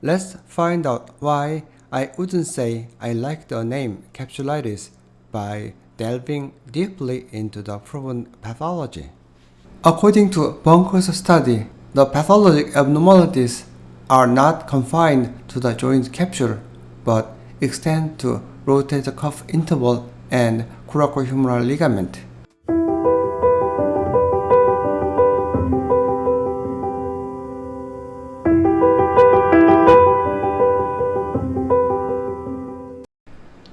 Let's find out why I wouldn't say I like the name capsulitis by delving deeply into the proven pathology. According to Bunker's study, the pathologic abnormalities are not confined to the joint capsule, but extend to rotator cuff interval and coracohumeral ligament.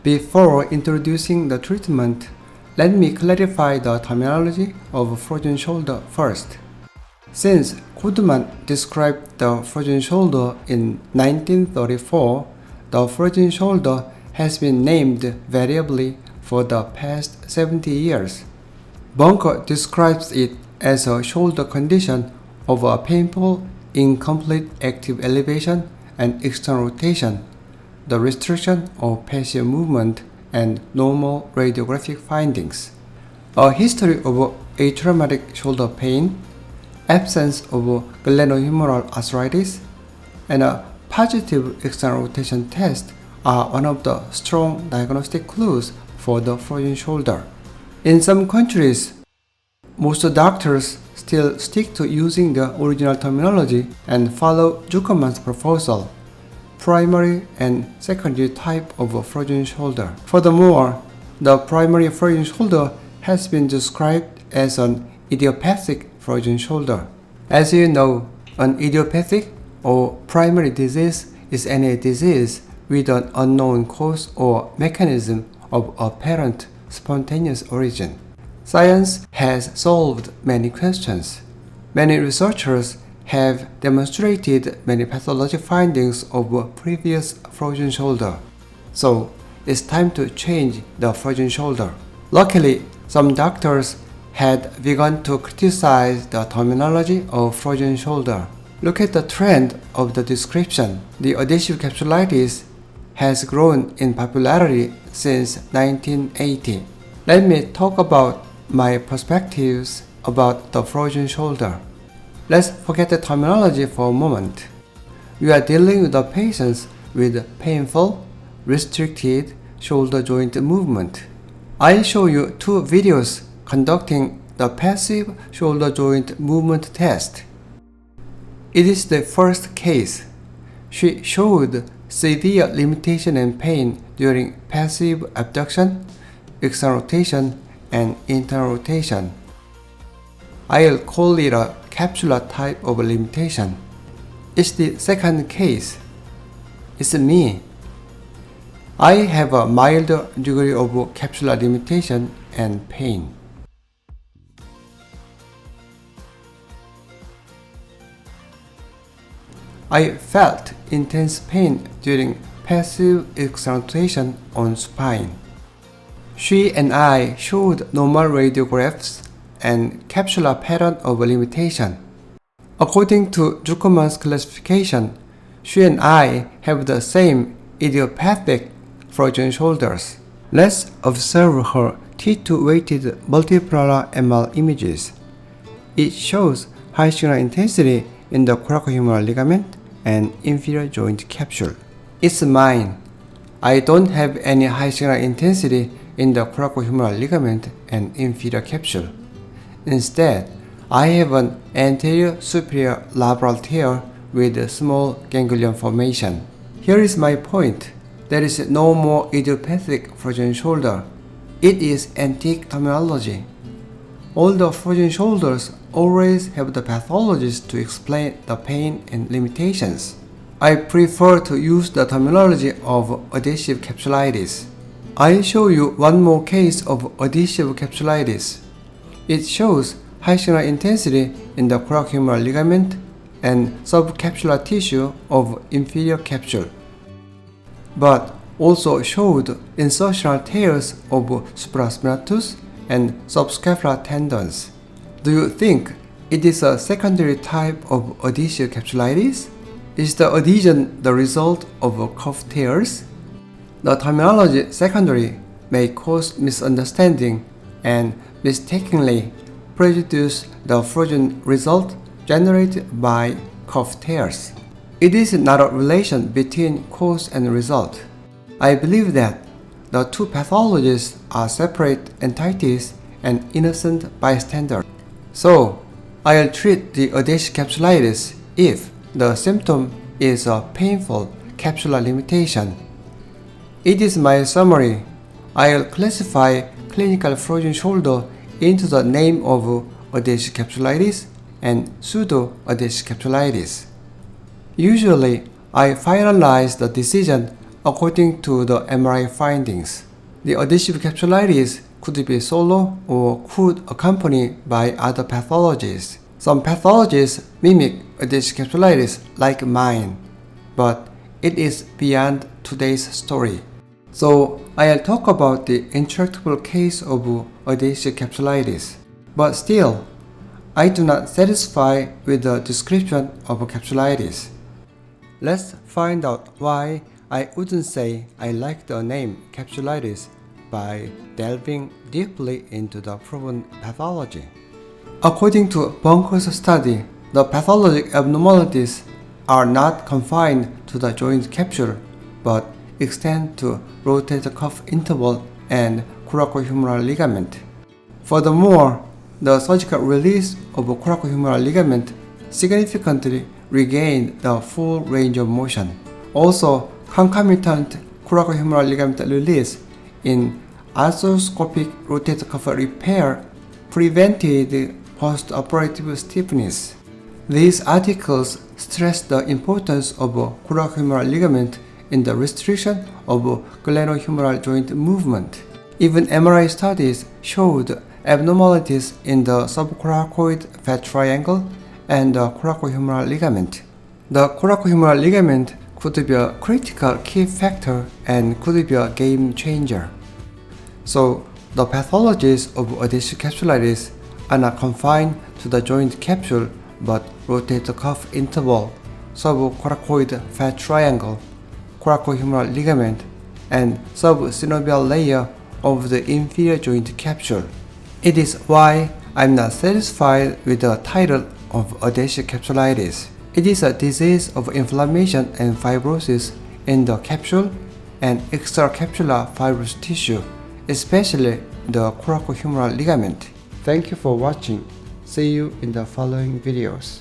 Before introducing the treatment, let me clarify the terminology of frozen shoulder first. Since Goodman described the frozen shoulder in 1934, the frozen shoulder has been named variably for the past 70 years. Bunker describes it as a shoulder condition of a painful, incomplete active elevation and external rotation, the restriction of passive movement, and normal radiographic findings. A history of atraumatic shoulder pain, absence of glenohumeral arthritis, and a positive external rotation test are one of the strong diagnostic clues for the frozen shoulder. In some countries, most doctors still stick to using the original terminology and follow Zuckerman's proposal: primary and secondary type of a frozen shoulder. Furthermore, the primary frozen shoulder has been described as an idiopathic frozen shoulder. As you know, an idiopathic or primary disease is any disease with an unknown cause or mechanism of apparent spontaneous origin. Science has solved many questions. Many researchers have demonstrated many pathologic findings of previous frozen shoulder. So, it's time to change the frozen shoulder. Luckily, some doctors had begun to criticize the terminology of frozen shoulder. Look at the trend of the description. The adhesive capsulitis has grown in popularity since 1980. Let me talk about my perspectives about the frozen shoulder. Let's forget the terminology for a moment. We are dealing with the patients with painful, restricted shoulder joint movement. I'll show you two videos conducting the passive shoulder joint movement test. It is the first case. She showed severe limitation and pain during passive abduction, external rotation, and internal rotation. I'll call it a capsular type of limitation. It's the second case. It's me. I have a milder degree of capsular limitation and pain. I felt intense pain during passive external rotation on spine. She and I showed normal radiographs and capsular pattern of limitation. According to Zuckerman's classification, she and I have the same idiopathic frozen shoulders. Let's observe her T2 weighted multipolar MR images. It shows high signal intensity in the coracohumeral ligament and inferior joint capsule. It's mine. I don't have any high signal intensity in the coracohumeral ligament and inferior capsule. Instead, I have an anterior superior labral tear with a small ganglion formation. Here is my point. There is no more idiopathic frozen shoulder. It is antique terminology. All the frozen shoulders always have the pathologies to explain the pain and limitations. I prefer to use the terminology of adhesive capsulitis. I'll show you one more case of adhesive capsulitis. It shows high signal intensity in the coracohumeral ligament and subcapsular tissue of inferior capsule, but also showed insertional tears of supraspinatus and subscapular tendons. Do you think it is a secondary type of adhesive capsulitis? Is the adhesion the result of cuff tears? The terminology secondary may cause misunderstanding and mistakenly prejudice the frozen result generated by cuff tears. It is not a relation between cause and result. I believe that the two pathologies are separate entities and innocent bystanders. So, I'll treat the audacious capsulitis if the symptom is a painful capsular limitation. It is my summary. I'll classify clinical frozen shoulder into the name of audacious capsulitis and pseudo-audacious capsulitis. Usually, I finalize the decision according to the MRI findings. The audacious capsulitis could be solo or could accompany by other pathologies. Some pathologies mimic audacious capsulitis like mine, but it is beyond today's story. So I'll talk about the intractable case of audacious capsulitis. But still, I do not satisfy with the description of capsulitis. Let's find out why I wouldn't say I like the name capsulitis by delving deeply into the proven pathology. According to Bunker's study, the pathologic abnormalities are not confined to the joint capsule, but extend to rotator cuff interval and coracohumeral ligament. Furthermore, the surgical release of coracohumeral ligament significantly regained the full range of motion. Also, concomitant coracohumeral ligament release in arthroscopic rotator cuff repair prevented post-operative stiffness. These articles stress the importance of coracohumeral ligament in the restriction of glenohumeral joint movement. Even MRI studies showed abnormalities in the subcoracoid fat triangle and the coracohumeral ligament. The coracohumeral ligament could be a critical key factor and could be a game changer. So, the pathologies of audacious capsulitis are not confined to the joint capsule but rotator cuff interval, subcoracoid fat triangle, coracohumeral ligament, and subsynovial layer of the inferior joint capsule. It is why I'm not satisfied with the title of audacious capsulitis. It is a disease of inflammation and fibrosis in the capsule and extracapsular fibrous tissue, especially the coracohumeral ligament. Thank you for watching. See you in the following videos.